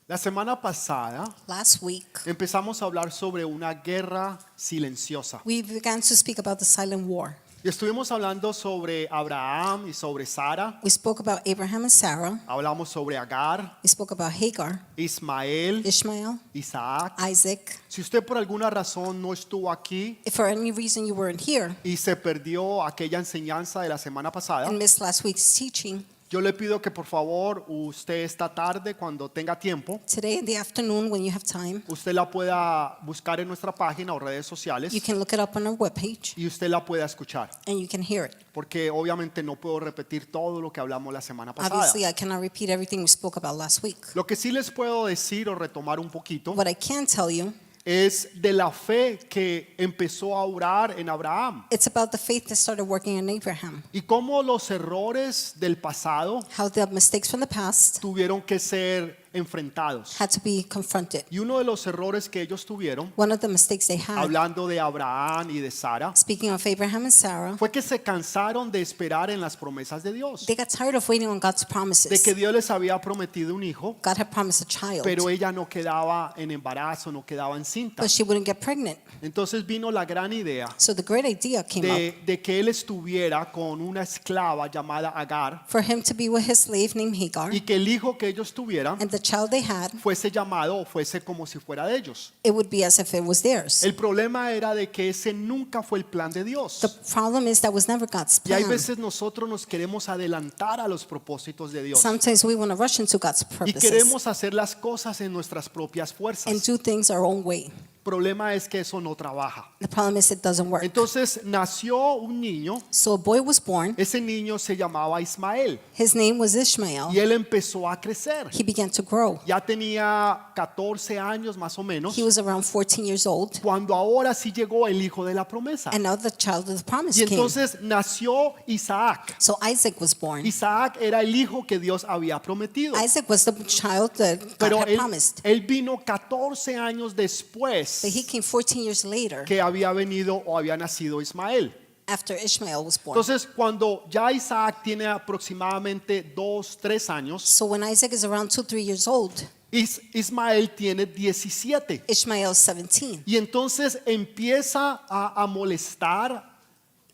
La semana pasada Last week, empezamos a hablar sobre una guerra silenciosa. we began to speak about the silent war. Y estuvimos hablando sobre Abraham y sobre Sara. We spoke about Abraham and Sarah. Hablamos sobre Agar, We spoke about Hagar, Ismael, Ishmael, Isaac. Isaac. Si usted por alguna razón no estuvo aquí If for any reason you weren't here y se perdió aquella enseñanza de la semana pasada, and missed last week's teaching, yo le pido que por favor usted esta tarde, cuando tenga tiempo, today in the afternoon when you have time, usted la pueda buscar en nuestra página o redes sociales you can look it up on our webpage y usted la pueda escuchar. and you can hear it. Porque obviamente no puedo repetir todo lo que hablamos la semana pasada. Obviously, I cannot repeat everything we spoke about last week. Lo que sí les puedo decir o retomar un poquito What I can tell you, es de la fe que empezó a orar en Abraham it's about the faith that started working in Abraham. y cómo los errores del pasado How the mistakes from the past tuvieron que ser enfrentados. had to be confronted. Y uno de los errores que ellos tuvieron, One of the mistakes they had, hablando de Abraham y de Sara, speaking of Abraham and Sarah, fue que se cansaron de esperar en las promesas de Dios. they got tired of waiting on God's De promises. que Dios les había prometido un hijo, God had promised a child, pero ella no quedaba en embarazo, no quedaba encinta. but she wouldn't get pregnant. Entonces vino la gran idea So the great idea came up de que él estuviera con una esclava llamada Agar for him to be with his slave named Hagar, y que el hijo que ellos tuvieran and the child they had, fuese llamado o fuese como si fuera de ellos. it would be as if it was theirs. El problema era de que ese nunca fue el plan de Dios. The problem is that was never God's Y hay plan. veces nosotros nos queremos adelantar a los propósitos de Dios Sometimes we want to rush into God's y purposes queremos hacer las cosas en nuestras propias and fuerzas. do things our own way. El problema es que eso no trabaja. The problem is it doesn't work. Entonces nació un niño, So a boy was born. ese niño se llamaba Ismael His name was Ishmael. y él empezó a crecer. He began to grow. Ya tenía 14 años más o menos, He was around 14 years old, cuando ahora sí llegó el hijo de la promesa. and now the child of the promise Y came. entonces nació Isaac. So Isaac was born. Isaac era el hijo que Dios había prometido. Isaac was the child that God Pero had él, promised. él vino 14 años después But he came 14 years later que había venido o había nacido Ismael. after Ishmael was born. Entonces, cuando ya Isaac tiene aproximadamente 2, 3 años, So when Isaac is around 2, 3 years old, Ismael tiene 17. Ishmael is 17. Y entonces empieza a molestar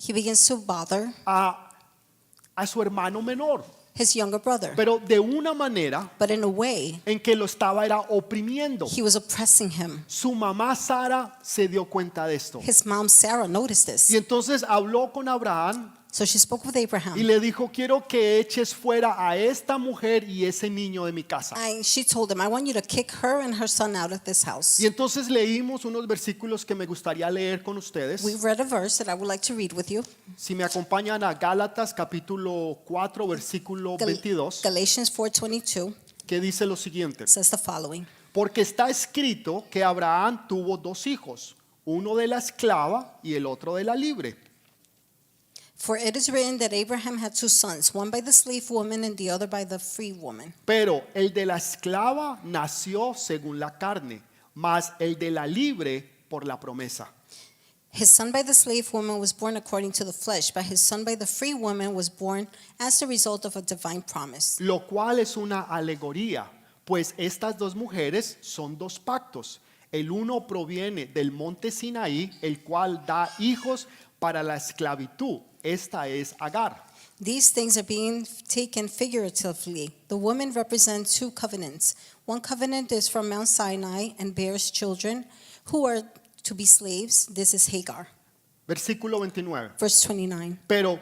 He begins to bother a su hermano menor, his younger brother. pero de una manera But in a way, en que lo estaba era oprimiendo. he was oppressing him. Su mamá Sara se dio cuenta de esto. His mom, Sarah, noticed Y this. entonces habló con Abraham So she spoke with y Abraham. le dijo, quiero que eches fuera a esta mujer y ese niño de mi casa. She told him, I want you to kick her and her son out of this house. Y entonces leímos unos versículos que me gustaría leer con ustedes. We read a verse that I would like to read with you. Si me acompañan a Gálatas capítulo 4 versículo 22, Galatians 4:22 que dice lo siguiente. says the following. Porque está escrito que Abraham tuvo 2 hijos, uno de la esclava y el otro de la libre. For it is written that Abraham had 2 sons, one by the slave woman and the other by the free woman. Pero el de la esclava nació según la carne, mas el de la libre por la promesa. His son by the slave woman was born according to the flesh, but his son by the free woman was born as the result of a divine promise. Lo cual es una alegoría, pues estas 2 mujeres son 2 pactos. El uno proviene del monte Sinaí, el cual da hijos para la esclavitud. Esta es Agar. These things are being taken figuratively. The women represent 2 covenants. One covenant is from Mount Sinai and bears children who are to be slaves. This is Hagar. Versículo 29. Verse 29. Pero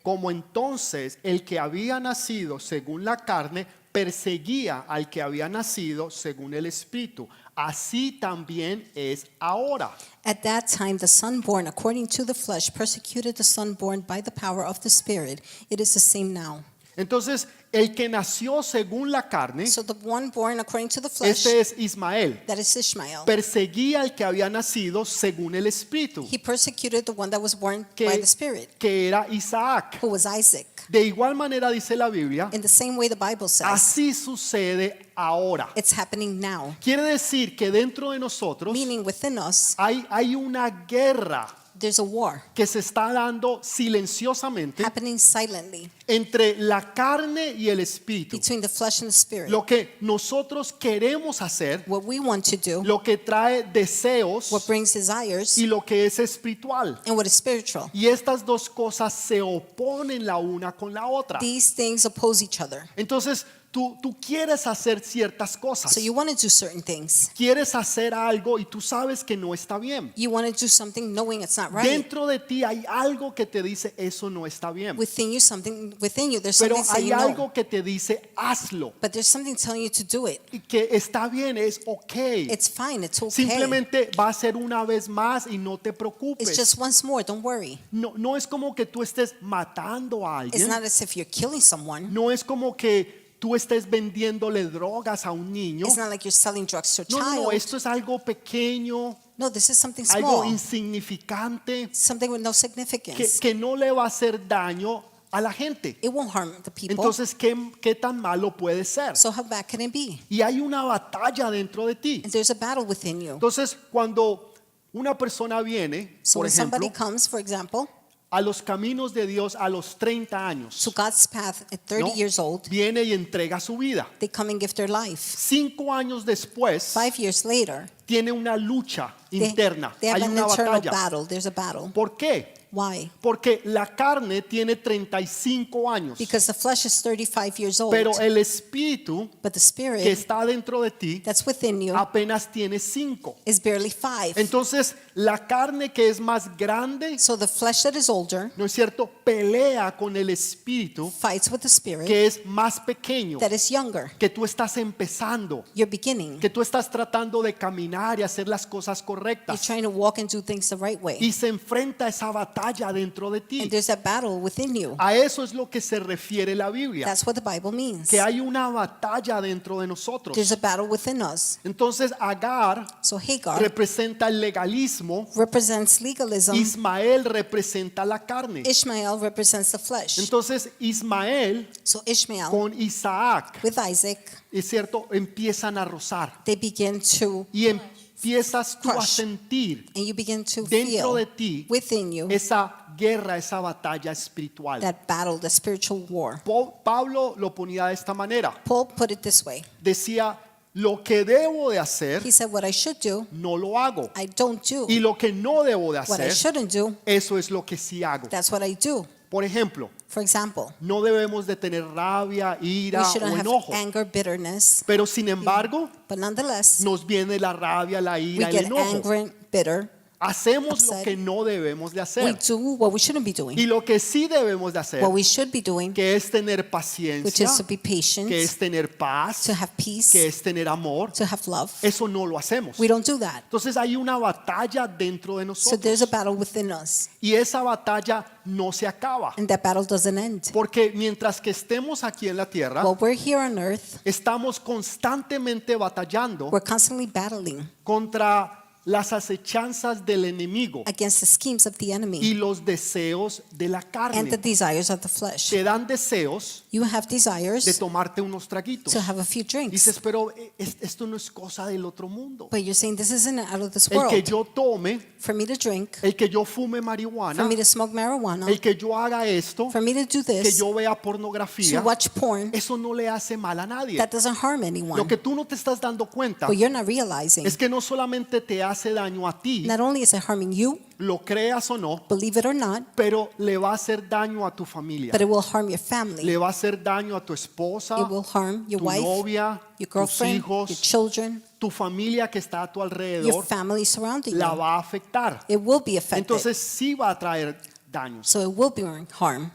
como entonces el que había nacido según la carne perseguía al que había nacido según el Espíritu, así también es ahora. At that time, the son born according to the flesh persecuted the son born by the power of the Spirit. It is the same now. Entonces, el que nació según la carne, So the one born according to the flesh, este es Ismael, that is Ishmael, perseguía al que había nacido según el Espíritu, he persecuted the one that was born by que, the Spirit, que era Isaac. who was Isaac. De igual manera dice la Biblia, In the same way the Bible says, así sucede ahora. it's happening now. Quiere decir que dentro de nosotros Meaning within us, hay una guerra There's a war que se está dando silenciosamente happening silently entre la carne y el espíritu. between the flesh and the spirit. Lo que nosotros queremos hacer, What we want to do, lo que trae deseos what brings desires, y lo que es espiritual. and what is spiritual. Y estas dos cosas se oponen la una con la otra. These things oppose each other. Entonces, tú quieres hacer ciertas cosas. So you want to do certain things. Quieres hacer algo y tú sabes que no está bien. You want to do something knowing it's not right. Dentro de ti hay algo que te dice eso no está bien. Within you, there's Pero something hay saying no. algo que te dice hazlo. But there's something telling you to do it. Y que está bien, es ok. It's fine, it's okay. Simplemente va a ser una vez más y no te It's preocupes. just once more, don't worry. No es como que tú estés matando a It's alguien. not as if you're killing someone. No es como que tú estés vendiéndole drogas a un niño. It's not like you're selling drugs to a No, child. esto es algo pequeño, No, this is something algo small, insignificante something with no significance. que no le va a hacer daño a la gente. It won't harm the people. Entonces, ¿qué tan malo puede ser? So how bad can it be? Y hay una batalla dentro de ti. And there's a battle within you. Entonces, cuando una persona viene, So por when somebody ejemplo, comes, for example, a los caminos de Dios a los 30 años, to God's path at 30 ¿no? years old, Viene y entrega su vida. they come and give their life. 5 años después, 5 years later, tiene una lucha they interna. have Hay an una internal batalla. battle. There's a battle. ¿Por qué? Why? Porque la carne tiene 35 años, Because the flesh is 35 years old, pero el espíritu but the que spirit está dentro de ti that's within you apenas tiene 5. is barely 5. Entonces, la carne que es más grande, So the flesh that is older ¿no es cierto?, pelea con el espíritu fights with the spirit que es más pequeño, that is younger. que tú estás empezando, You're beginning. que tú estás tratando de caminar y hacer las cosas You're correctas. trying to walk and do things the right way. Y se enfrenta a esa batalla dentro de And ti. there's a battle within you. A eso es lo que se refiere la Biblia, That's what the Bible means. que hay una batalla dentro de nosotros. There's a battle within us. Entonces Agar So Hagar representa el legalismo, represents legalism. Ismael representa la carne. Ishmael represents the flesh. Entonces Ismael So Ishmael con Isaac, with Isaac, es cierto, empiezan a rozar they begin to, y empiezas tú a Crush. sentir and you begin to dentro de feel ti within you esa guerra, esa batalla espiritual. that battle, the spiritual war. Pablo lo ponía de esta manera. Paul put it this way. Decía, lo que debo de hacer, He said, what I should do, no lo hago. I don't do. Y lo que no debo de What I hacer, shouldn't do, eso es lo que sí hago. that's what I do. Por ejemplo, For example, no debemos de tener rabia, ira we o shouldn't have enojo. anger, bitterness, Pero sin embargo, but nonetheless, nos viene la rabia, la we ira, el get enojo. angry, bitter. Hacemos lo upset. que no debemos de We hacer. do what we shouldn't be Y doing. lo que sí debemos de hacer, What we should be doing, que es tener which paciencia, is to be patient, que es tener paz, to have peace, que es tener amor, to have love. eso no lo hacemos. We don't do that. Entonces hay una batalla dentro de So there's a nosotros. battle within us, Y esa batalla no se acaba. and that battle doesn't end. Porque mientras que estemos aquí en la tierra, While we're here on earth, estamos constantemente batallando we're constantly battling contra las acechanzas del enemigo against the schemes of the y enemy los deseos de la and the carne. desires of the flesh. Te dan deseos You have de desires tomarte unos traguitos. to have a few drinks, Dices, pero esto no es cosa del otro mundo. but you're saying this isn't out of this El que world. yo tome, For me to drink, el que yo fume for marihuana, me to smoke marijuana, el que yo haga esto, for me to do que this, yo vea to pornografía, watch porn, eso no le hace mal a nadie. that doesn't harm Lo anyone. que tú no te estás dando cuenta What you're not realizing, es que no solamente te hace daño a ti, not only is it harming you, lo creas o no, believe it or not, pero le va a hacer daño a tu familia. but it will harm your family. Le va a hacer daño a tu esposa, It will harm your tu wife, novia, your tus girlfriend, your hijos, children, tu familia que está a tu your alrededor, family surrounding la you. va a afectar. It will be affected. Entonces sí va a traer daños. So it will bring harm.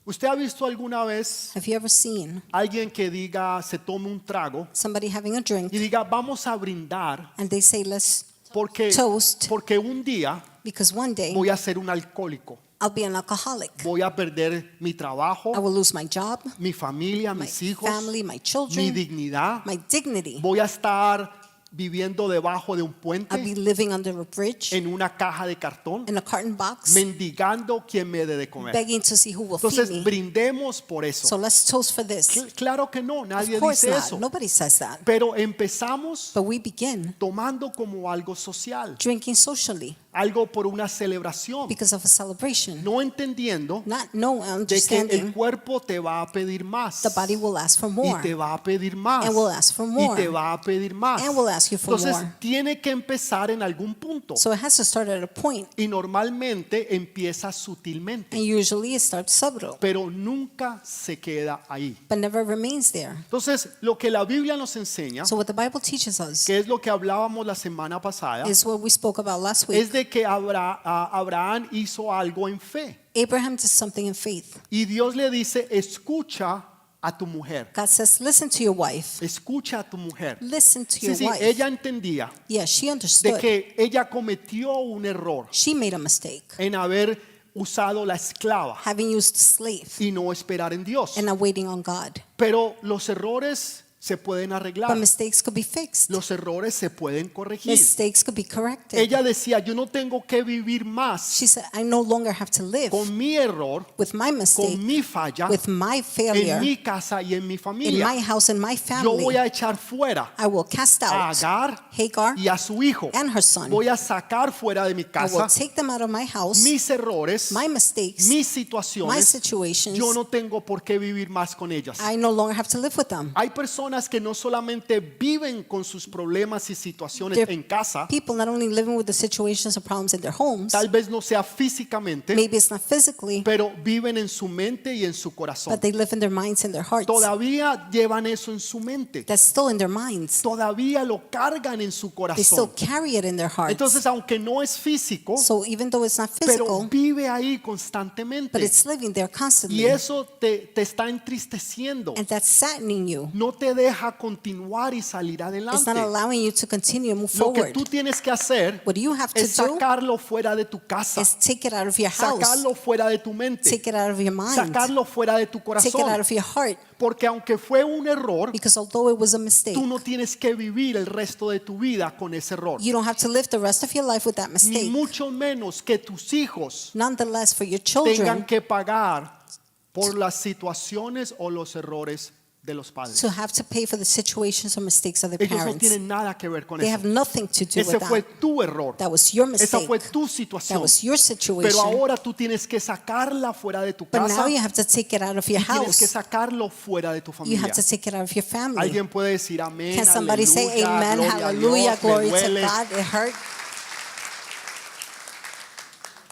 ¿Usted ha visto alguna vez Have you ever seen alguien que diga, se tome un trago somebody having a drink y diga, vamos a brindar and they say, let's porque, toast porque un día because one day voy a ser un alcohólico, I'll be an alcoholic. voy a perder mi trabajo, I will lose my job, mi familia, my mis hijos, family, my mi children, dignidad, my dignity. voy a estar viviendo debajo de un I'll be puente living under a bridge en una caja de cartón, in a carton box, mendigando quien me dé de comer. begging to see who will feed Entonces me. brindemos por eso. So let's toast for this. Claro que no, Of nadie course dice not. eso. Nobody says that. Pero empezamos But we begin tomando como algo social. drinking socially. algo por una celebración, because of a celebration, no entendiendo no de que el understanding. cuerpo te va a pedir más The body will ask for y more te va a pedir más and will ask for y more te va a pedir más. and will ask you for Entonces more. tiene que empezar en algún punto So it has to start at a point, y normalmente empieza sutilmente, and usually it starts subtle, pero nunca se queda ahí. but never remains there. Entonces lo que la Biblia nos enseña, So what the Bible teaches us que es lo que hablábamos la semana pasada, is what we spoke about last week. es de que Abraham hizo algo en fe Abraham did something in faith. y Dios le dice, escucha a tu mujer, God says, listen to your wife. escucha a tu mujer. Listen to Sí, your sí, wife. ella entendía Yes, she de understood. que ella cometió un error She made a mistake, en haber usado la esclava having used slave y no esperar en Dios. and not waiting on God. Pero los errores se pueden But arreglar, mistakes could be fixed. los errores se pueden corregir. Mistakes could be corrected. Ella decía, yo no tengo que vivir más She said, I no longer have to live con mi error, with my mistake, con mi falla, with my en failure, mi casa y en mi in familia. my house and my Yo voy family. a echar fuera I will cast a out Agar Hagar y a su hijo. and her son. Voy a sacar fuera de mi I will casa take them out of my house, mis errores, my mistakes, mis my situaciones. situations. Yo no tengo por qué vivir más con ellas. I no longer have to live with them. Hay personas que no solamente viven con sus problemas y situaciones There en casa, People not only living with the situations and problems in their homes, tal vez no sea físicamente, maybe it's not physically, pero viven en su mente y en su corazón. but they live in their minds and their hearts. Todavía llevan eso en su mente. That's still in their minds. Todavía lo cargan en su They still corazón. carry it in their hearts. Entonces, aunque no es físico, So even though it's not pero physical, vive ahí but constantemente. it's living there constantly. Y eso te está entristeciendo. And that's saddening you. No te deja continuar y salir It's not adelante. allowing you to continue and move Lo que forward. tú tienes que hacer What you have to es do sacarlo fuera de tu casa, is take it out of your house, sacarlo fuera de tu mente, take it out of your mind, sacarlo fuera de tu take it out corazón. of your heart, Porque aunque fue un error, because although it was a mistake, tú no tienes que vivir el resto de tu vida con ese error. you don't have to live the rest of your life with that Ni mistake. mucho menos que tus hijos Nonetheless, for your tengan children que pagar por las situaciones o los errores de los padres. to have to pay for the situations or mistakes of their Ellos no parents. tienen nada que ver con They eso. have nothing to do Ese with fue that. tu error. That was your Esa mistake. fue tu That situación. was your Pero situation. ahora tú tienes que sacarla fuera de tu But now casa you have to take it out of your y tienes que house. sacarlo fuera de tu You familia. have to take it out of your family. Alguien puede decir amén, Can somebody say aleluya, amen, gloria a hallelujah, Dios, me glory to duele. God? It hurt.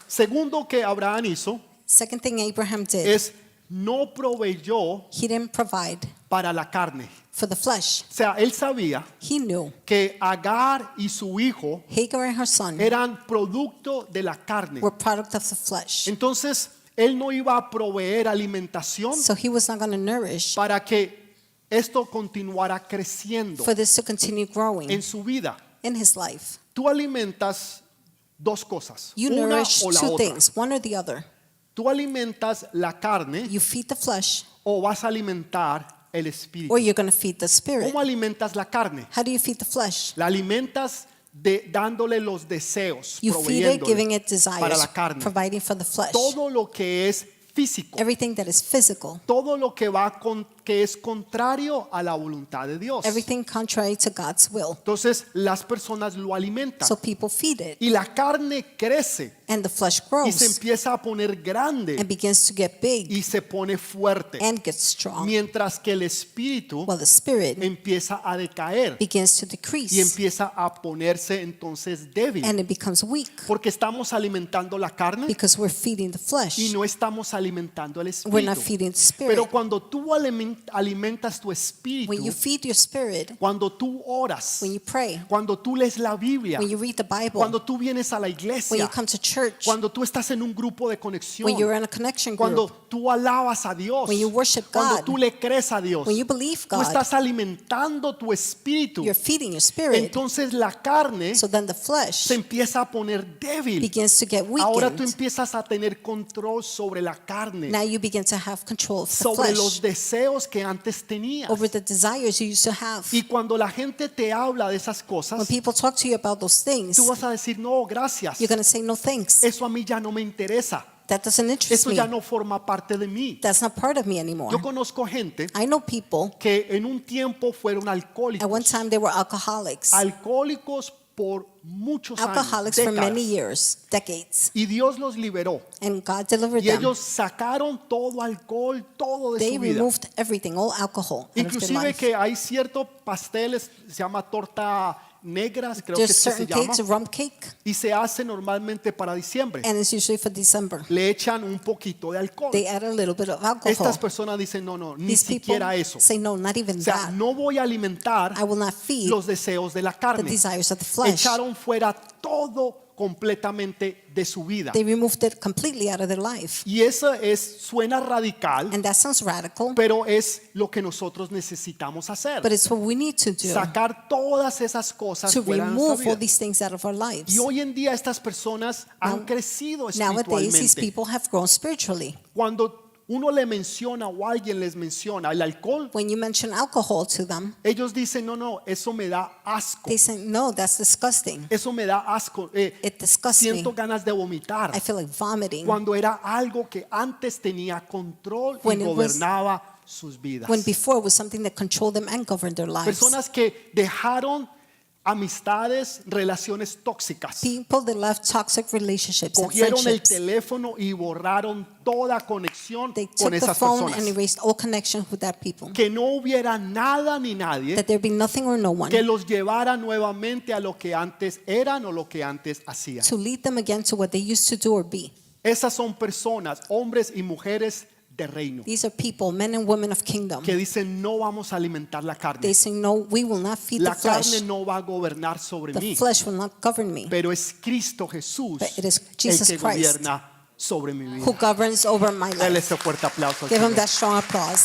Segundo que Abraham hizo Second thing Abraham did, es no proveyó he didn't provide para la carne. for the flesh. O sea, él sabía He knew que Agar y su hijo Hagar and her son eran producto de la carne. were product of the flesh. Entonces, él no iba a proveer alimentación So he was not going to nourish para que esto continuara creciendo for this to continue growing en su vida. in his life. Tú alimentas dos cosas, You una nourish o la two otra. things, one or the other. Tú alimentas la carne You feed the flesh o vas a alimentar el espíritu. or you're going to feed the spirit. ¿Cómo alimentas la carne? How do you feed the flesh? La alimentas dándole los deseos, You feed it, giving proveyéndole it desires, para la carne. providing for the flesh. Todo lo que es físico, Everything that is physical, todo lo que que es contrario a la voluntad de Dios. everything contrary to God's will. Entonces las personas lo alimentan So people feed it, y la carne crece and the flesh y se grows empieza a poner grande and begins to get big y se pone fuerte, and gets strong, mientras que el espíritu while the spirit empieza a decaer begins to y decrease empieza a ponerse entonces débil, and it becomes weak porque estamos alimentando la carne because we're feeding the y flesh. no estamos alimentando el We're not espíritu. feeding the spirit. Pero cuando tú alimentas tu espíritu, When you feed your spirit, cuando tú oras, when you pray, cuando tú lees la Biblia, when you read the Bible, cuando tú vienes a la when you iglesia, come to church, cuando tú estás en un grupo de when conexión, you're in a connection cuando group, tú alabas a Dios, when you worship cuando God, tú le crees a Dios, when you believe tú God, estás alimentando tu espíritu. you're feeding your spirit. Entonces la carne So then the flesh se empieza a poner débil. begins to get Ahora tú weakened. empiezas a tener control sobre la carne, Now you begin to have control of the sobre los flesh, deseos que antes tenías. over the desires you used to have. Y cuando la gente te habla de esas When cosas, people talk to you about those things, tú vas a decir, no, gracias. you're going to say no thanks. Eso a mí ya no me interesa. That doesn't interest Eso me. ya no forma parte de mí. That's not part of me anymore. Yo conozco gente I know people, que en un tiempo fueron at one alcohólicos. time they were alcoholics. Alcohólicos por muchos alcoholics años, for many décadas. years, decades. Y Dios los liberó. And God delivered Y them. ellos sacaron todo alcohol, todo de They su vida. removed everything, all alcohol out of their Inclusive life. que hay ciertos pasteles, se llama torta negras, creo que There's es que se certain llama, cakes, a rum cake, y se hace normalmente para diciembre. and it's usually for December. Le echan un poquito de alcohol. They add a little bit of alcohol. Estas personas dicen, no, no, ni These people siquiera eso. say, no, not even O sea, that. no voy a alimentar I will not feed los deseos de la the carne. desires of the flesh. Echaron fuera todo completamente de su vida. They removed it completely out of their life. Y eso suena radical, And that sounds radical, pero es lo que nosotros necesitamos hacer. but it's what we need to do, Sacar todas esas cosas to fuera de remove nuestra all vida. these things out of our lives. Y hoy en día estas personas han Now- crecido Nowadays, these espiritualmente. people have grown spiritually. Cuando uno le menciona o alguien les menciona el alcohol, When you mention alcohol to them, ellos dicen, no, no, eso me da asco. they say, no, that's disgusting. Eso me da asco. It disgusts me. Siento ganas de vomitar. I feel like vomiting. Cuando era algo que antes tenía control y When it was- gobernaba sus vidas. When before it was something that controlled them and governed their lives. Personas que dejaron amistades, relaciones tóxicas. People that left toxic relationships and Cogieron el friendships. teléfono y borraron toda conexión They con took the esas phone personas. and erased all connections with that people. Que no hubiera nada ni nadie That there be nothing or no one que los llevara nuevamente a lo que antes eran o lo que antes hacían. to lead them again to what they used to do or be. Esas son personas, hombres y mujeres de reino, These are people, men and women of kingdom. que dicen no vamos a alimentar la carne. They say, no, we will not feed La the flesh. carne no va a gobernar sobre The mí, flesh will not govern me. pero es Cristo Jesús But it is el Jesus que Christ gobierna sobre mi who vida. governs over my Dale life. ese fuerte aplauso al Give him Señor. that strong applause.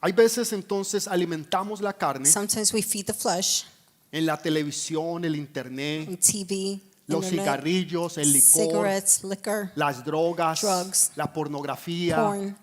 Hay veces entonces alimentamos la carne Sometimes we feed the flesh en la televisión, el internet, in TV, los internet, cigarrillos, el licor, cigarettes, liquor, las drogas, drugs, la pornografía, porn,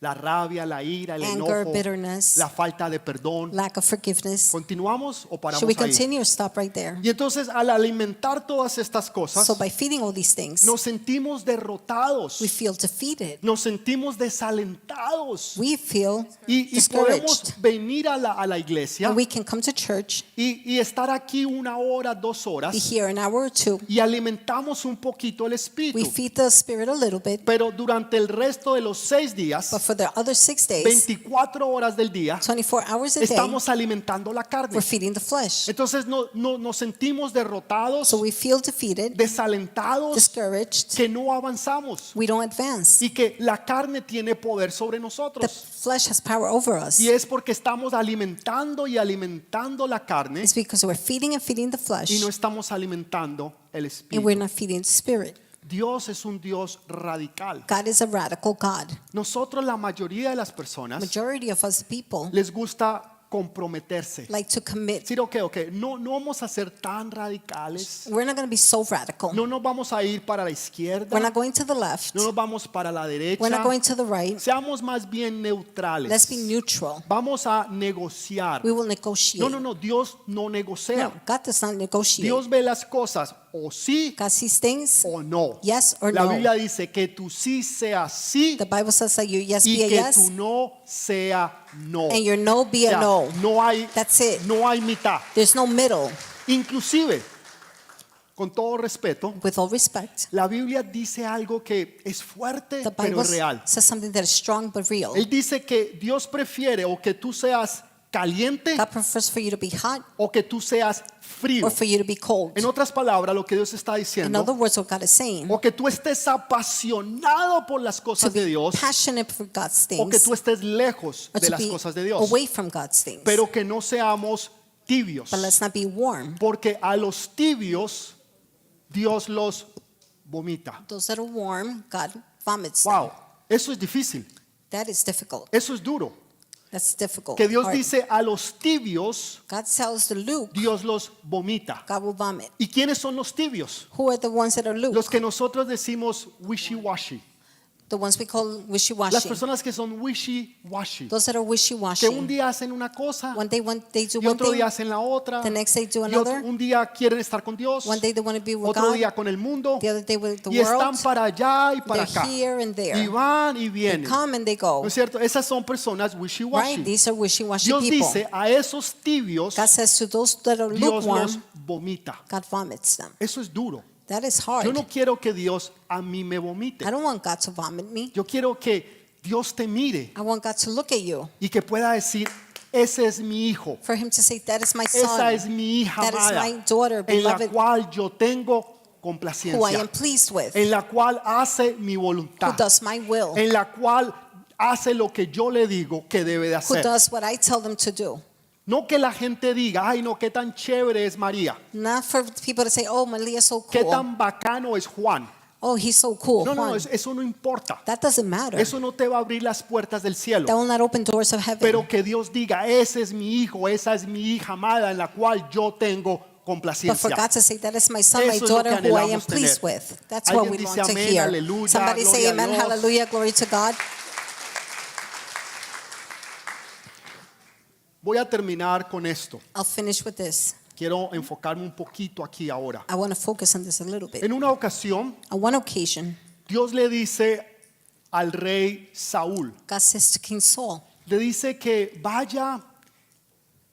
la rabia, la ira, el anger, enojo, bitterness, la falta de perdón. lack of forgiveness. ¿Continuamos o paramos Should we ahí? continue or stop right there? Y entonces al alimentar todas estas cosas, So by feeding all these things, nos sentimos derrotados, we feel defeated. nos sentimos desalentados We feel y podemos discouraged. venir a la iglesia And we can come to church, y estar aquí 1 hora, 2 horas be here an hour or two. y alimentamos un poquito el espíritu. We feed the spirit a little bit, Pero durante el resto de los 6 días, but for the other 6 days, 24 horas del día, 24 hours a day, estamos alimentando la carne. we're feeding the flesh. Entonces nos sentimos derrotados, So we feel defeated, desalentados, discouraged. que no avanzamos We don't advance. y que la carne tiene poder sobre The nosotros. flesh has power over us. Y es porque estamos alimentando y alimentando la carne It's because we're feeding and feeding the y flesh, no estamos alimentando el and we're espíritu. not feeding the spirit. Dios es un Dios radical. God is a radical God. Nosotros, la mayoría de las personas, Majority of us people les gusta comprometerse. like to commit. Decir, ok, no vamos a ser tan radicales. We're not going to be so radical. No nos vamos a ir para la We're izquierda. not going to the left. No nos vamos para la derecha. We're not going to the right. Seamos más bien neutrales. Let's be neutral. Vamos a negociar. We will negotiate. No, Dios no negocia. No, God does not negotiate. Dios ve las cosas o sí God sees things, o no. yes or La no. Biblia dice que tu sí sea sí The Bible says that your yes y be a que yes tu no sea no. and your no be O sea, a no. no hay, That's it. no hay mitad. There's no middle. Inclusive, con todo respeto, With all respect, la Biblia dice algo que es fuerte the pero Bible es real. says something that is strong but real. Él dice que Dios prefiere o que tú seas caliente God prefers for you to be hot o que tú seas frío. or for you to be cold. En otras palabras, lo que Dios está In diciendo, other words, what God is saying, o que tú estés apasionado por las to cosas de be Dios passionate for God's o que things tú estés lejos or de to las be cosas de Dios, away from God's things. pero que no seamos tibios, But let's not be warm. porque a los tibios Dios los vomita. Those that are warm, God vomits them. Wow, eso es difícil, That is difficult. eso es duro. That's difficult. Que Dios hard. dice a los tibios God tells the Luke, Dios los vomita. God will vomit. ¿Y quiénes son los tibios? Who are the ones that are Luke? Los que nosotros decimos wishy-washy. The ones we call Las wishy-washy. personas que son wishy-washy. Those that are Que un wishy-washy. día hacen una cosa One day they do y one otro thing, día hacen la otra. the next day do Y otro- another. un día quieren estar con Dios, One day they want to be with otro God, día con el mundo. the other day with the Y están world. para allá y para They're acá. here and there. Y van y They vienen. come and they go. ¿No es cierto? Esas son personas Right? wishy-washy. These are wishy-washy Dios people. dice, a esos tibios God says to those that are Dios los lukewarm, vomita. God vomits them. Eso es duro. That is hard. Yo no quiero que Dios a mí me vomite. I don't want God to vomit me. Yo quiero que Dios te mire I want God to look at you, y que pueda decir, ese es mi hijo, for Him to say, that is my esa es son, mi hija that is amada, my daughter, en la beloved, cual yo tengo who I complacencia, am pleased with, en la cual hace mi who voluntad, does my will, en la cual hace lo que yo le digo que debe de who hacer. does what I tell them to do. No que la gente diga, ay no, qué tan chévere es María, Not for people to say, oh, Malia is so qué cool. tan bacano es Juan. Oh, he's so cool. No, no, Juan. eso no importa. That doesn't matter. Eso no te va a abrir las puertas del cielo. That will not open doors of heaven. Pero que Dios diga, ese es mi hijo, esa es mi hija amada en la cual yo tengo But for complacencia. God to say, that is my son, my Eso es lo que daughter, who I am anhelamos pleased tener. with. That's what Alguien we dice want to amén, hear. aleluya, Somebody gloria say a amen, Dios. hallelujah, glory to God. Voy a terminar con esto. I'll finish with this. Quiero enfocarme un poquito aquí ahora. I want to focus on this a little bit. En una ocasión, On one occasion, Dios le dice al rey Saúl, God says to King Saul, le dice que vaya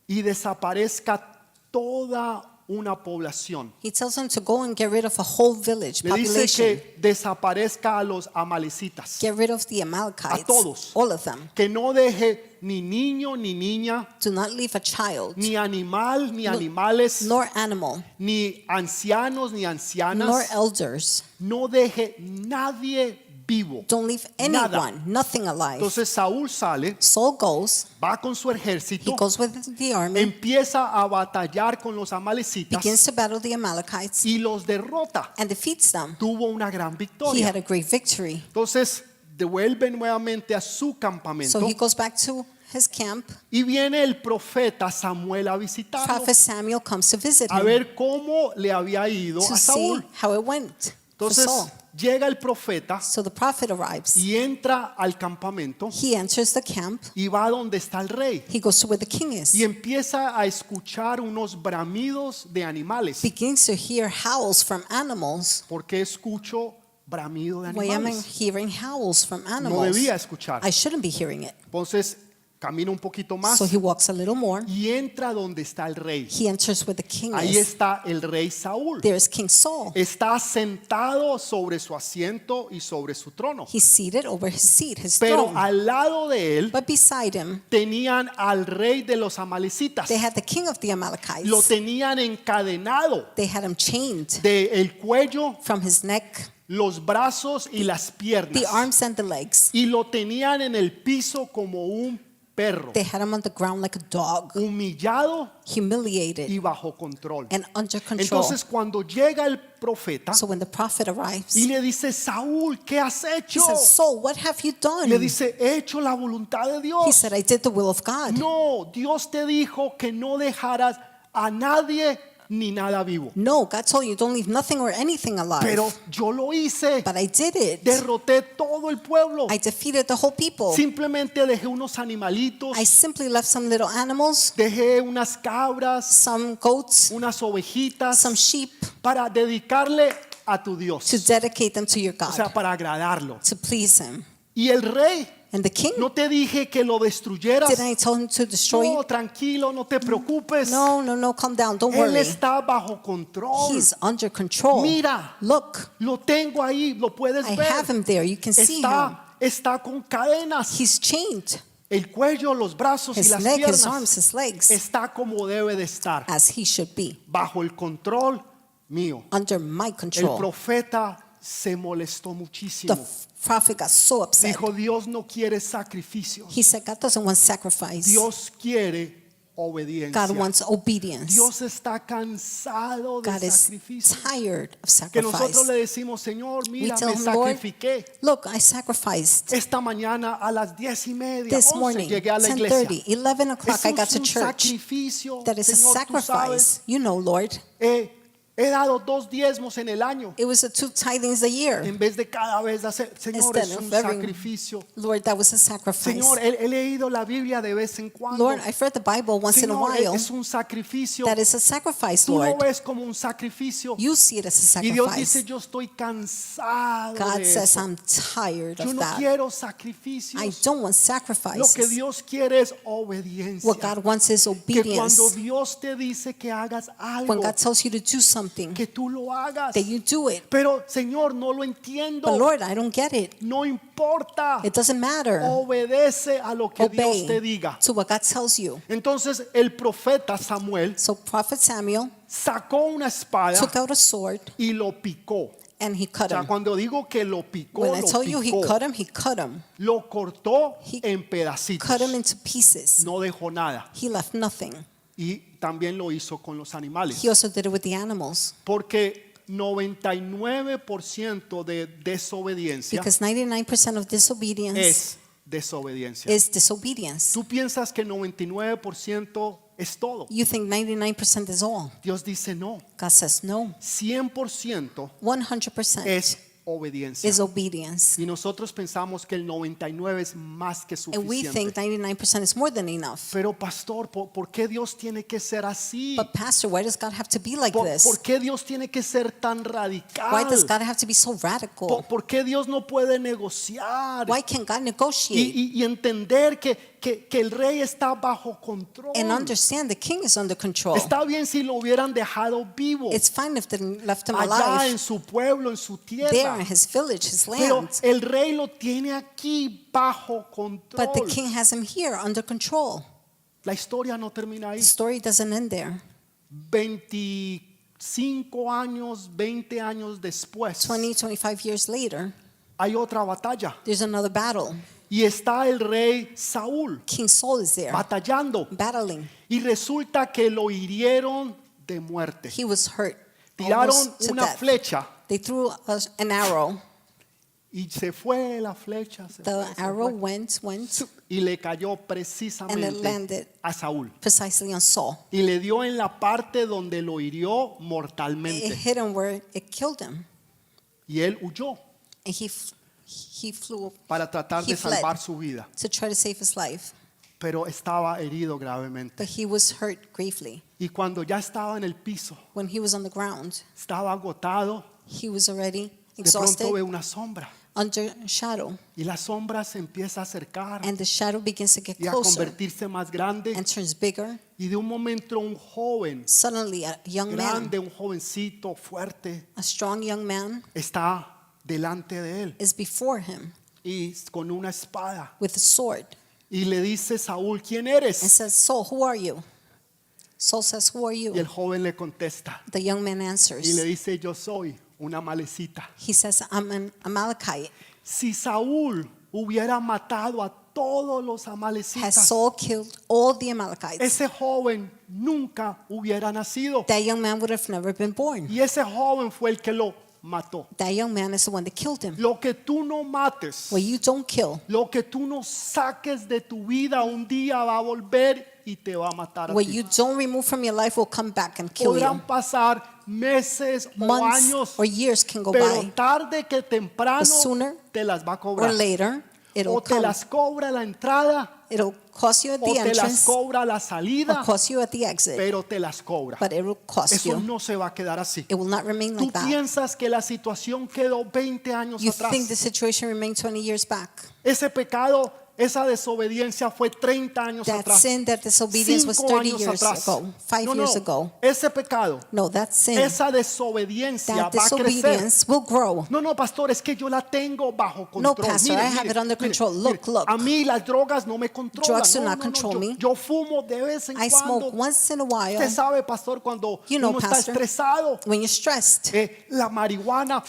y desaparezca toda una población. He tells him to go and get rid of a whole village, Le dice population. que desaparezca a los amalecitas, Get rid of the Amalekites. A todos. All of them. que no deje ni niño ni niña, Do not leave a child, ni animal ni No- animales, nor animal, ni ancianos ni nor ancianas, elders. no deje nadie vivo. Don't leave Nada. anyone, nothing alive. Entonces Saúl sale, Saul goes, va con su he ejército, goes with the army, empieza a batallar con los begins amalecitas to battle the Amalekites, y los derrota. and defeats them. Tuvo una gran He victoria. had a great victory. Entonces devuelve nuevamente a su campamento So he goes back to his camp. y viene el profeta Samuel a visitarlo, Prophet Samuel comes to visit a him ver cómo le había ido to a see Saúl. how it went for Entonces Saul. llega el profeta So the prophet arrives. y entra al campamento He enters the camp. y va donde está el rey He goes to where the king is. y empieza a escuchar unos bramidos de animales. Begins to hear howls from animals. ¿Por qué escucho bramido de Why am I animales? hearing howls from No animals? debía escuchar. I shouldn't be hearing it. Entonces camina un poquito más So he walks a little more. y entra donde está el rey. He enters where the king Ahí is. está el rey Saúl. There is King Saul. Está sentado sobre su asiento y sobre su trono. He's seated over his seat, his Pero throne. al lado de él But beside him, tenían al rey de los amalecitas. they had the king of the Lo Amalekites. tenían encadenado They had him chained del cuello, from his neck, los brazos y las piernas. the arms and the legs. Y lo tenían en el piso como un perro, They had him on the ground like a dog, humillado humiliated y bajo control. and under control. Entonces cuando llega el profeta So when the prophet arrives, y le dice, Saúl, ¿qué has he hecho? says, Saul, what have you done? Le dice, he hecho la voluntad de He Dios. said, I did the will of God. No, Dios te dijo que no dejaras a nadie ni nada vivo. No, God told you don't leave nothing or anything alive. Pero yo lo hice. But I did it. Derroté todo el pueblo. I defeated the whole people. Simplemente dejé unos animalitos, I simply left some little animals, dejé unas cabras, some goats, unas ovejitas some sheep, para dedicarle a tu Dios. to dedicate them to your O sea, God, para agradarlo. to please him. Y el rey, And the king, no te dije que lo destruyeras. didn't I tell him to destroy No, you? tranquilo, no te preocupes. No, calm down, don't Él worry. está bajo control. He's under control. Mira, Look, lo tengo ahí, lo puedes I ver. have him there. You can see him. Está con cadenas. He's chained. El cuello, los brazos y His las neck, his piernas. arms, his legs, Está como debe de estar, as he should be, bajo el control mío. under my El control. profeta se molestó The muchísimo. prophet got so upset. Dijo, Dios no quiere sacrificios. He said, God doesn't want sacrifice. Dios quiere obediencia. God wants obedience. Dios está cansado de God is sacrificios. tired of Que nosotros sacrifice. le decimos, Señor, mira, tell me him, Lord, sacrifiqué. Look, I sacrificed Esta mañana a las 10:30, this 11 morning, llegué a la iglesia. 10:30, 11 o'clock, Eso I got es to un church. sacrificio. That is a Señor, tú sabes, sacrifice. You know, Lord. He dado 2 diezmos en el año. It was the 2 tithings a year. En vez de cada vez hacer, Señor, Instead es of un every- sacrificio. Lord, that was a sacrifice. Señor, he leído la Biblia de vez en cuando. Lord, I've read the Bible once in a Señor, while. es un sacrificio. That is a sacrifice, Tú lo Lord. ves como un sacrificio. You see it as a Y Dios dice, sacrifice. yo estoy cansado God de says, eso. I'm tired Yo of no that. quiero I sacrificios. don't want Lo que sacrifices. Dios quiere es obediencia. What God wants is Que cuando obedience. Dios te dice que hagas When algo, God tells you to do something, que tú lo hagas. that you do it. Pero Señor, no lo entiendo. But Lord, I don't get it. No importa. It doesn't matter. Obedece a lo que Dios te Obey diga. to what God tells you. Entonces el profeta Samuel So Prophet Samuel sacó una espada took out a sword y lo picó. and he O cut sea, him. cuando digo que lo picó, When I lo tell you he picó. cut him, he cut him. Lo cortó He en pedacitos. Cut him into pieces. No dejó nada. He left nothing. Y también lo hizo con los animales. He also did it with the animals. Porque 99% de desobediencia Because 99% of disobedience es desobediencia. is disobedience. Tú piensas que 99% es todo. You think 99% is all. Dios dice no. God says no. 100% 100% es obediencia. is obedience. Y nosotros pensamos que el 99 es más que And we think suficiente. 99% is more than enough. Pero pastor, ¿por qué Dios tiene que ser así? But Pastor, why does God have to be like ¿Por this? qué Dios tiene que ser tan Why does radical? God have to be so radical? ¿Por qué Dios no puede negociar Why can't God negotiate y entender que el rey está bajo control? and understand the king is under control? Está bien si lo hubieran dejado vivo It's fine if they left him allá alive en su pueblo, en su there tierra. in his village, his Pero land. el rey lo tiene aquí bajo But the control. king has him here under control. La historia no termina The ahí. story doesn't end there. 25 años, 20 años después, 25 years later, hay otra batalla. there's another battle. Y está el rey Saúl King Saul is there, batallando. battling. Y resulta que lo hirieron de muerte. He was hurt, Tiraron almost to una death. flecha They threw an arrow. y se fue la flecha. Se The fue, se arrow fue. went Y le cayó and it precisamente landed a Saúl. precisely on Saul. Y le dio en la parte donde lo hirió It mortalmente. hit him where it killed him, Y él huyó and he flew para tratar de He fled. salvar su vida. to try to save his life. Pero estaba herido gravemente. But he was hurt gravely. Y cuando ya estaba en el piso, When he was on the ground, estaba agotado, he was already de pronto exhausted, ve una sombra. under shadow, Y la sombra se empieza a acercar and the shadow begins to get y a closer convertirse más grande. and turns bigger. Y de un momento un joven, Suddenly, a young man, grande, un jovencito fuerte, a strong young man, está delante de él is before him y con una espada. with a sword Y le dice Saúl, ¿quién and eres? says, Saul, who are you? Saul says, who are Y el you? joven le contesta The young man y le answers. dice, yo soy una malecita. He says, I'm an Amalekite. Si Saúl hubiera matado a todos los Has amalecitas, Saul killed all the Amalekites? ese joven nunca hubiera nacido. That young man would have never been born. Y ese joven fue el que lo mató. That young man is the one that killed him. Lo que tú no mates, What you don't kill, lo que tú no saques de tu vida, un día va a volver y te va a matar a what ti. you don't remove from your life will come back and kill Podrán you. pasar meses o Months años, or years can go pero by. tarde que temprano But sooner te las va a Or cobrar. later, it'll O te come. las cobra la entrada It'll cost you at o the te las entrance cobra la or salida, cost you at the exit. pero te las cobra. But it will cost Eso you. no se va a quedar así. It will not remain Tú like that. piensas que la situación quedó 20 años You atrás. think the situation remained 20 years back. Ese pecado, esa desobediencia fue 30 años That atrás. sin, that disobedience was 5 30 años years atrás. ago, 5 No, no, years ago. ese pecado, No, that sin, esa desobediencia that va a crecer. disobedience will grow. No, pastor, es que yo la tengo bajo control. No, pastor, I have it under control. Look. A mí las drogas no me controlan. Drugs do No, not no, control me. Yo fumo de vez en I cuando. smoke once in a while. Usted sabe, pastor, cuando You know, uno está pastor. estresado, When you're stressed, la marihuana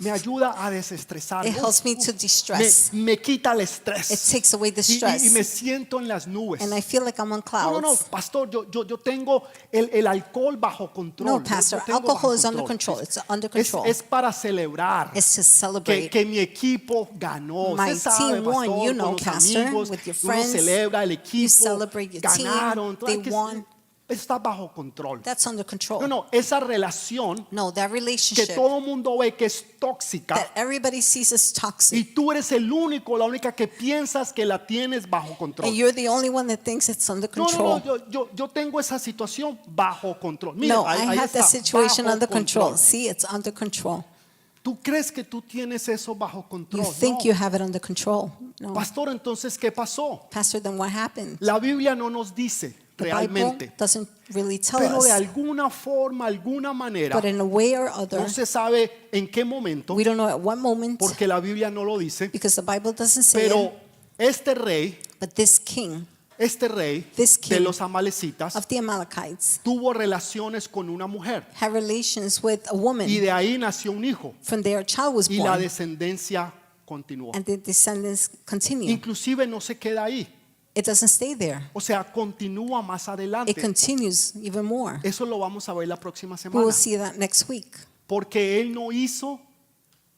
me ayuda a desestresar. it helps me to distress. Me quita el estrés. It takes away the Y stress. me siento en las nubes. And I feel like I'm on No, clouds. pastor, yo tengo el alcohol bajo control. No, Yo pastor, tengo alcohol bajo is under control. It's under Es, control. es para celebrar It's to celebrate. que mi equipo ganó. My Usted sabe, team won, pastor, you know, con los pastor, amigos, with your uno friends. celebra el You equipo, celebrate your ganaron. team. Entonces, They hay que- won. está bajo control. That's under control. No, esa relación No, that que relationship todo mundo ve que es tóxica that everybody sees as y toxic, tú eres el único, la única que piensas que la tienes bajo control. and you're the only one that thinks it's under No, control. yo tengo esa situación bajo control. Mira, No, ahí I have está, that situation bajo under control. control. See, it's under control. ¿Tú crees que tú tienes eso bajo You control? think No. you have it under control. No. Pastor, entonces, ¿qué pasó? Pastor, then what happened? La Biblia no nos dice The Bible realmente, doesn't really tell pero de us, alguna forma, alguna manera, but in a way or other, no se sabe en qué momento, we don't know at what moment, porque la Biblia no lo dice, because the Bible doesn't say pero it, este rey but this king de This king los amalecitas of the Amalekites tuvo relaciones con una mujer had relations with a woman. y de ahí nació un hijo From there, a child was y la born, descendencia continuó. and the descendants continue. Inclusive no se queda ahí, It doesn't stay there. o sea, continúa más It adelante. continues even more. Eso lo vamos a ver la próxima We semana, will see that next week, porque él no hizo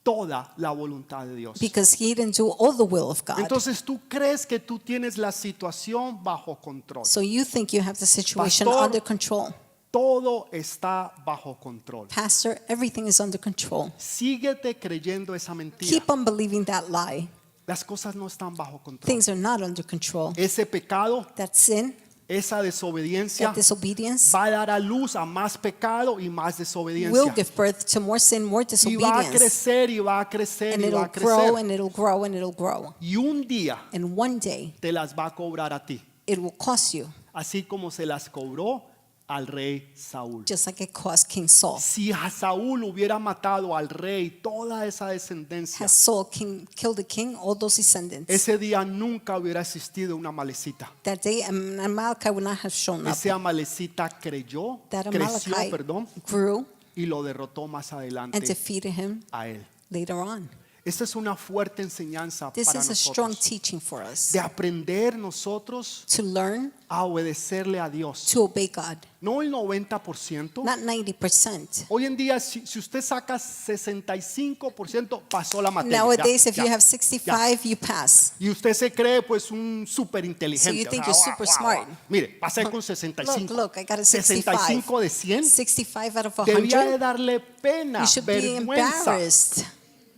toda la voluntad de Dios. because he didn't do all the will of God. Entonces tú crees que tú tienes la situación bajo control. So you think you have the situation Pastor, under control. Todo está bajo control. Pastor, everything is under control. Síguete creyendo esa mentira. Keep on believing that lie. Las cosas no están bajo control. Things are not under control. Ese pecado, That sin, esa desobediencia that disobedience va a dar a luz a más pecado y más will desobediencia. give birth to more sin, more Y va a disobedience. crecer y va a crecer And y va it'll a grow crecer. and it'll grow and it'll grow. Y un día And one day, te las va a cobrar a ti, it will cost you, así como se las cobró al rey Saúl. just like it cost King Saul. Si a Saúl hubiera matado al rey toda esa descendencia, Has Saul killed the king, all those descendants? ese día nunca hubiera existido una malecita. That day, Amalekite would not have shown up. Ese amalecita creció, That creció, Amalekite perdón, grew y lo derrotó más and adelante defeated him a él. later on. Esta es una fuerte enseñanza This para is a strong nosotros, teaching for us de aprender nosotros to learn a obedecerle a Dios. to obey God. No el 90%. Not 90%. Hoy en día, si usted saca 65%, pasó la materia. Nowadays, Ya, if ya, you have ya. 65, you pass. Y usted se cree pues un súper So inteligente. you think you're super smart. Mire, pasé con 65. Look, I got a 65 de 100. 65 out of Debía de 100. darle pena, You should be vergüenza. embarrassed.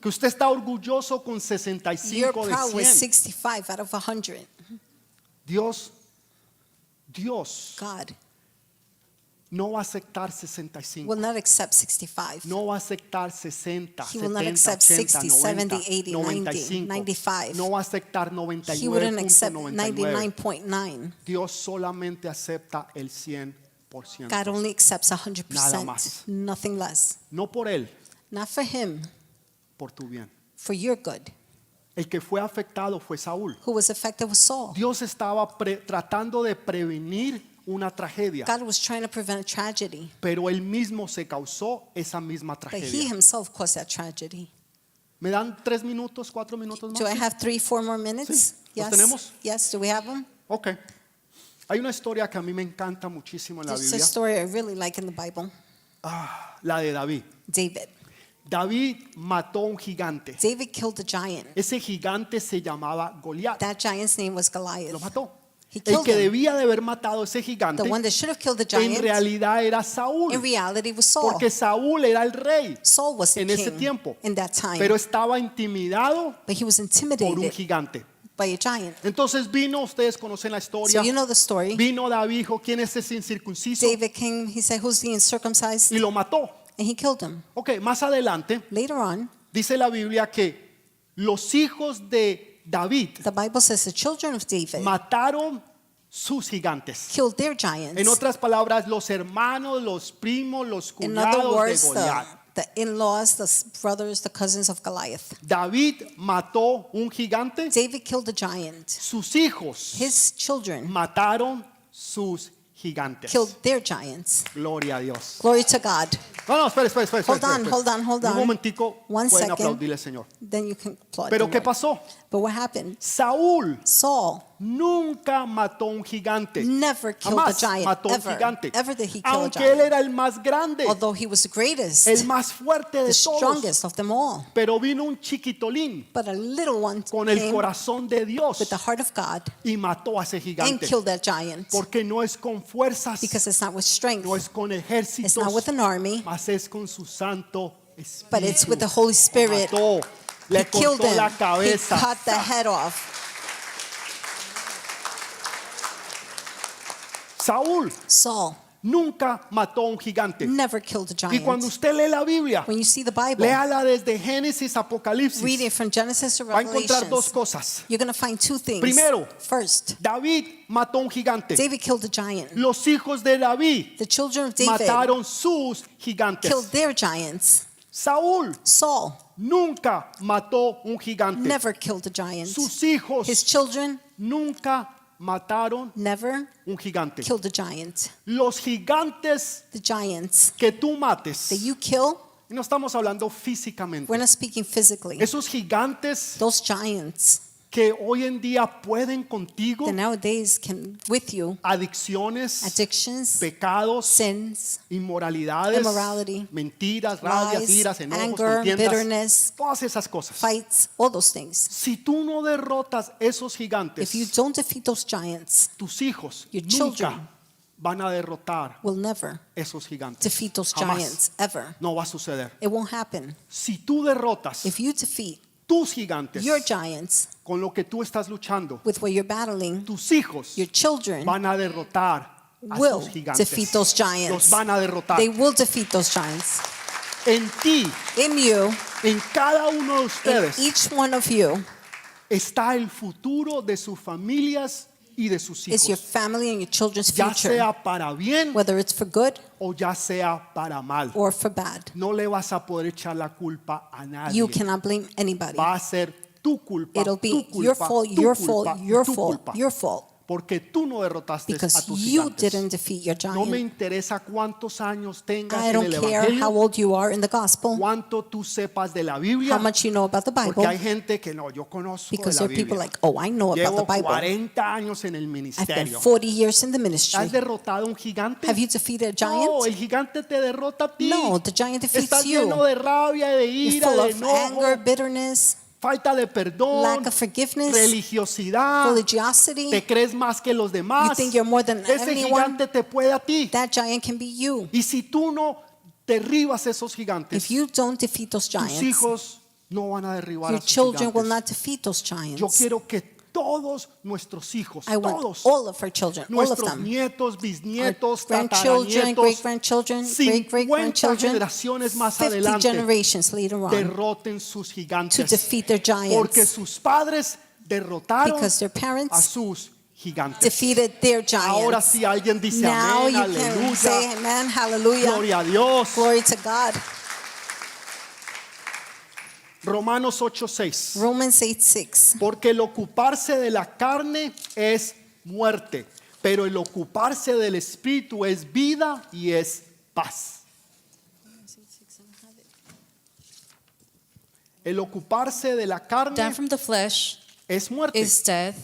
Que usted está orgulloso con You're 65 de proud with 100. 65 out of 100. Dios God no va a aceptar 65. will not accept 65. No va a aceptar 60, He will not 70, accept 80, 60, 70, 90, 80, 95. 95. No va a aceptar He wouldn't accept 99.99. 99.9. Dios solamente acepta el 100%. God only accepts Nada 100%, más. nothing less. No por él, Not for him, por tu bien. for your good. El que fue afectado fue Saúl. Who was affected was Saul. Dios estaba tratando de prevenir una tragedia, God was trying to prevent a tragedy, pero él mismo se causó esa misma but he tragedia. himself caused that tragedy. ¿Me dan 3 minutos, 4 minutos Do I más? have 3-4 more minutes? Sí. ¿Los tenemos? Yes, do we have them? Ok. Hay una historia que a mí me encanta muchísimo en la There's a Biblia, story I really like in the Bible. la de David. David. David mató a un gigante. David killed a giant. Ese gigante se llamaba Goliat. That giant's name was Lo Goliath. mató. He El killed que him. debía de haber matado a ese gigante The one that should have killed the en giant, realidad era Saúl, in reality, was Saul. porque Saúl era el rey Saul was the en ese king tiempo, in that time, pero estaba intimidado but he was por un intimidated gigante. by a giant. Entonces vino, ustedes conocen la historia, So you know the story. vino David, dijo, ¿quién es ese incircunciso? David came, he said, who's the uncircumcised? Y lo mató. And he killed him. Ok, más adelante Later on, dice la Biblia que los hijos de David the Bible says the children of David mataron sus gigantes. killed their giants. En otras palabras, los hermanos, los primos, los In other cuñados de words, Goliat. the in-laws, the brothers, the cousins of Goliath. David mató un gigante, David killed a giant. sus hijos His children mataron sus gigantes. killed their giants. Gloria a Dios. Glory to God. No, espera. Hold on. Un momentico, One pueden second. aplaudirle, Señor. Then you can applaud. Pero the ¿qué Lord. pasó? But what happened? Saúl Saul nunca mató un gigante. never killed a Jamás giant. mató un Ever. gigante. Ever did he kill a Aunque él giant. era el más grande, Although he was the greatest, el más fuerte de the todos. strongest of them all. Pero vino un chiquitolín But a little one con el came corazón de Dios with the heart of God y mató a ese and gigante. killed that giant. Porque no es con fuerzas, Because it's not with strength, no es con it's ejércitos, not with an army, mas es con su Santo Espíritu. but it's with the Holy Spirit. Mató, He le killed cortó him. la He cabeza. cut the head off. Saúl Saul nunca mató a un gigante. never killed a Y cuando giant. usted lee la Biblia, When you see the Bible, léala desde Génesis a Apocalipsis. read it from Genesis to Va a encontrar dos Revelations. cosas. You're going to find two things. Primero, First, David mató a un gigante. David killed a giant. Los hijos de David The children of David mataron sus gigantes. killed their giants. Saúl Saul nunca mató un gigante. never killed a giant. Sus hijos His children nunca mataron never un gigante. killed a giant. Los gigantes The giants que tú mates, that you kill, y no estamos hablando físicamente, we're not speaking physically. esos gigantes Those giants que hoy en día pueden contigo, that nowadays can with you adicciones, addictions, pecados, sins, inmoralidades, immorality, mentiras, rabias, lies, iras, enojos, anger, contiendas, bitterness, todas esas cosas. fights, all those things. Si tú no derrotas esos gigantes, If you don't defeat those giants, tus hijos Your nunca children van a derrotar we'll never esos gigantes. defeat those Jamás. giants ever. No va a suceder. It won't happen. Si tú derrotas If you defeat tus gigantes your giants con lo que tú estás luchando, with what you're battling, tus hijos your children van a derrotar a will sus gigantes. defeat those Los giants. van a derrotar. They will defeat those giants. En ti, In you, en cada uno de in ustedes, each one of you, está el futuro de sus familias y de sus is your hijos. family and your children's Ya future, sea para bien whether it's for good o ya sea para mal. or for bad. No le vas a poder echar la culpa a nadie. You cannot blame anybody. Va a ser tu culpa, It'll be tu culpa, your fault, tu your culpa, fault, your tu fault, culpa. your fault, Porque tú no derrotaste a because tus you gigantes. didn't defeat your No me giant. interesa cuántos años tengas I en el don't care how evangelio, old you are in the gospel, cuánto tú sepas de la Biblia, how much you know about the porque Bible, hay gente que no, yo conozco de because la there are people Biblia. like, oh, I know about Llevo the Bible. 40 años en el I've been ministerio. 40 years in the ministry. ¿Has derrotado a un gigante? Have you defeated a No, giant? el gigante te derrota a ti. No, the giant defeats Estás you. lleno de rabia, de You're ira, full de of enojo, anger, bitterness, falta de perdón, lack of forgiveness, religiosidad. religiosity. Te crees más que los demás. You think you're more than Ese anyone. gigante te puede a ti. That giant can be you. Y si tú no derribas esos gigantes, If you don't defeat those tus giants, hijos no van a derribar your a sus children will gigantes. not defeat those Yo giants. quiero que todos nuestros hijos, I want todos, all of our children, all of nuestros them, nietos, our bisnietos, grandchildren, tataranietos, great-grandchildren, 50 great-great-grandchildren, generaciones más 50 adelante, generations later on, derroten sus to gigantes. defeat their Porque giants, sus padres derrotaron because their a parents sus gigantes. defeated their Ahora giants. sí alguien dice Now amén, you can say aleluya, amen, hallelujah, gloria a Dios. glory to God. Romanos 8:6. Romans 8:6. Porque el ocuparse de la carne es muerte, pero el ocuparse del espíritu es vida y es paz. El ocuparse de la carne Down from the flesh es muerte, is death,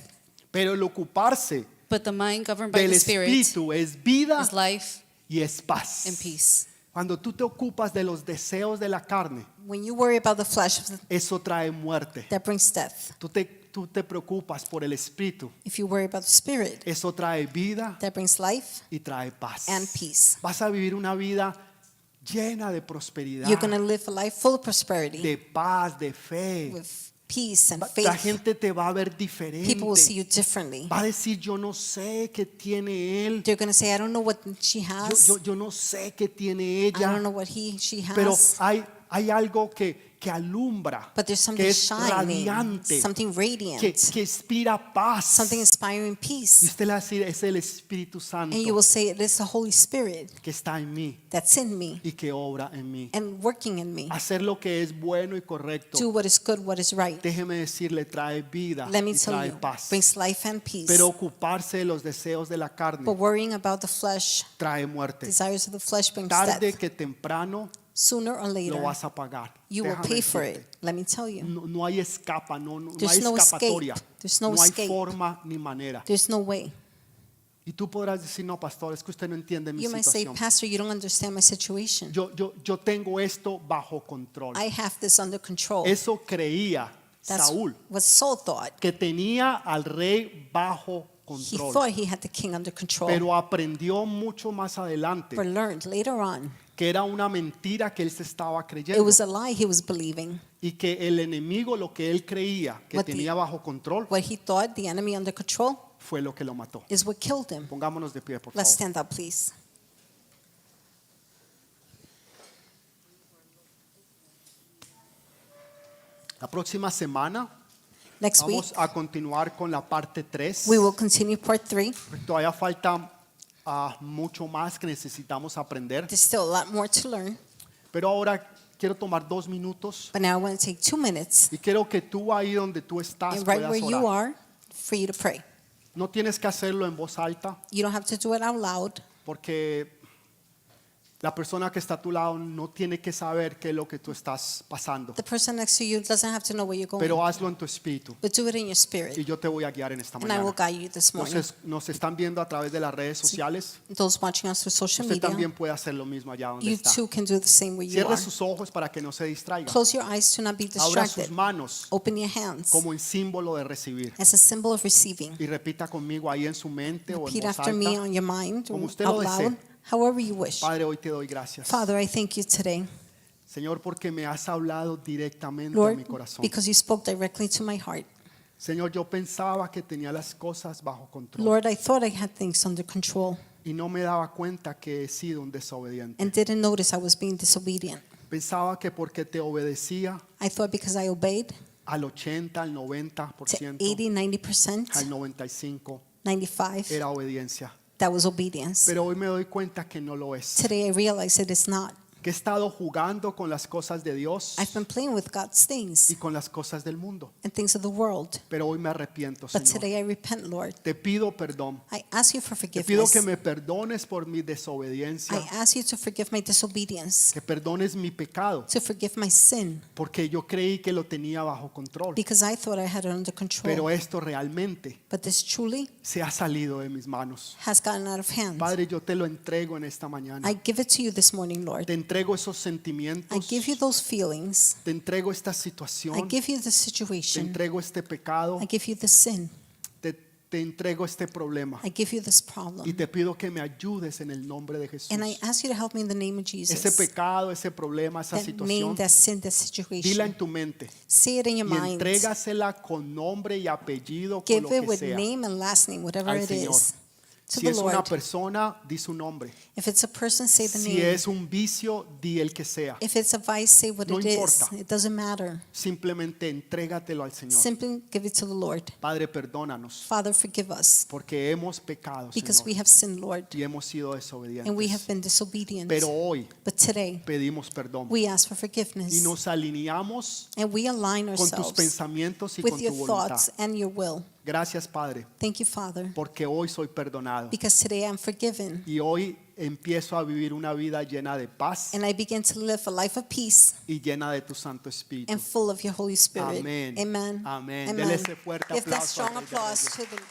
pero el ocuparse but the mind governed by del the Spirit espíritu es vida is life y es paz. and peace. Cuando tú te ocupas de los deseos de la carne, When you worry about the flesh, eso trae muerte. that brings death. Tú te preocupas por el espíritu, If you worry about the spirit, eso trae vida that brings life y trae paz. and peace. Vas a vivir una vida llena de prosperidad, You're going to live a life full of prosperity, de paz, de fe. with peace and La faith. gente te va a ver diferente. People will see you differently. Va a decir, yo no sé qué tiene él. They're going to say, I don't know what she has. Yo no sé qué tiene I don't ella. know what she Pero has. hay algo que alumbra, But there's que something es shining, radiante, something radiant, que inspira paz. something inspiring Y peace. usted le va a decir, es el Espíritu Santo And you will say, it is the Holy Spirit que está en mí that's in me y que obra en mí. and working in me. Hacer lo que es bueno y correcto, Do what is good, what is right. déjeme decirle, trae vida Let me y tell trae you, paz. brings life and peace. Pero ocuparse de los deseos de la carne But worrying about the flesh, trae muerte. desires of the flesh brings Tarde death. que temprano sooner or lo later, vas a pagar. you will Déjame pay for decirte, it. Let me tell you, no hay escapa, no There's hay no escapatoria, escape. There's no no hay escape. forma ni manera. there's no way. Y tú podrás decir, no, pastor, es que usted no entiende mi You might say, situación. Pastor, you don't understand my situation. Yo tengo esto bajo control. I have this under control. Eso creía That's Saúl, what Saul thought. que tenía al rey bajo He control. thought he had the king under control, Pero aprendió mucho más adelante but learned later on que era una mentira que él se estaba it creyendo was a lie he was believing. y que el enemigo, lo que él creía que What the- tenía bajo control, What he thought, the enemy under control, fue lo que lo mató. is what killed him. Pongámonos de pie, por Let's favor. stand up, please. La próxima semana Next week, vamos a continuar con la parte 3. we will continue part 3. Todavía falta mucho más que necesitamos aprender. There's still a lot more to learn, Pero ahora quiero tomar 2 minutos but now I want to take 2 minutes, y quiero que tú ahí donde tú estás and right puedas where you orar. are, for you to pray. No tienes que hacerlo en voz alta You don't have to do it out loud, porque la persona que está a tu lado no tiene que saber qué es lo que tú estás pasando. the person next to you doesn't have to know where you're going, Pero hazlo en tu espíritu but do it in your y spirit, yo te voy a guiar en esta and I will mañana. guide you this morning. Nos están viendo a través de las redes sociales. Those watching us through social Usted media, también puede hacer lo mismo allá donde you está. too can do the same where you Cierre are. sus ojos para que no se distraiga. Close your eyes to not be Abra sus distracted. manos Open your hands como en símbolo de recibir. as a symbol of receiving. Y repita conmigo ahí en su mente o en Repeat voz after me alta. on your mind, Como or usted lo out desee. loud, however you wish. Padre, hoy te doy gracias. Father, I thank you today, Señor, porque me has hablado directamente a mi Lord, corazón. because you spoke directly to my heart. Señor, yo pensaba que tenía las cosas bajo control Lord, I thought I had things under control y no me daba cuenta que he sido un desobediente. and didn't notice I was being disobedient. Pensaba que porque te obedecía I thought because I obeyed al 80, al to 90%, 80, 90%, al 95% 95%, era obediencia. that was obedience. Pero hoy me doy cuenta que no lo es. Today I realize it is not. Que he estado jugando con las cosas de Dios I've been playing with God's things y con las cosas del mundo. and things of the world. Pero hoy me arrepiento, But Señor. today I repent, Lord. Te pido perdón. I ask you for Te pido que forgiveness. me perdones por mi I desobediencia. ask you to forgive my disobedience, Que perdones mi pecado. to forgive my sin, Porque yo creí que lo tenía bajo control. because I thought I had it under Pero control. esto realmente But this truly se ha salido de mis manos. has gotten out of hand. Padre, yo te lo entrego en esta mañana. I give it to you this morning, Lord. Te entrego esos I sentimientos. give you those feelings. Te entrego esta I situación. give you the Te situation. entrego este pecado. I give you the sin. Te entrego este problema. I give you this Y problem. te pido que me ayudes en el nombre de Jesús. And I ask you to help me in the name of Ese Jesus. pecado, ese problema, esa That name, situación, that sin, that dila situation. en tu mente Say it in your y mind. entrégasela con nombre y apellido, con Give lo it que with sea. name and last name, whatever Al it Señor. is. To Si the es una Lord. persona, di su nombre. If it's a person, say the Si name. es un vicio, di el que sea. If it's a vice, say what No it is. importa. It doesn't matter. Simplemente entrégatelo al Señor. Simply give it to the Lord. Padre, perdónanos Father, forgive us porque hemos pecado, because we Señor, have sinned, Lord, y hemos sido and we have desobedientes. been disobedient. Pero hoy But today, pedimos perdón we ask for y forgiveness nos alineamos and we align con tus ourselves pensamientos y with con your tu voluntad. thoughts and your will. Gracias, Padre, Thank you, Father, porque hoy soy perdonado because today I'm forgiven y hoy empiezo a vivir una vida llena de paz and I begin to live a life of peace y llena de tu Santo Espíritu. and full of your Holy Spirit. Amén. Amen. Amén. Amen. Dele ese fuerte Give that aplauso al strong Rey de applause Reyes. to the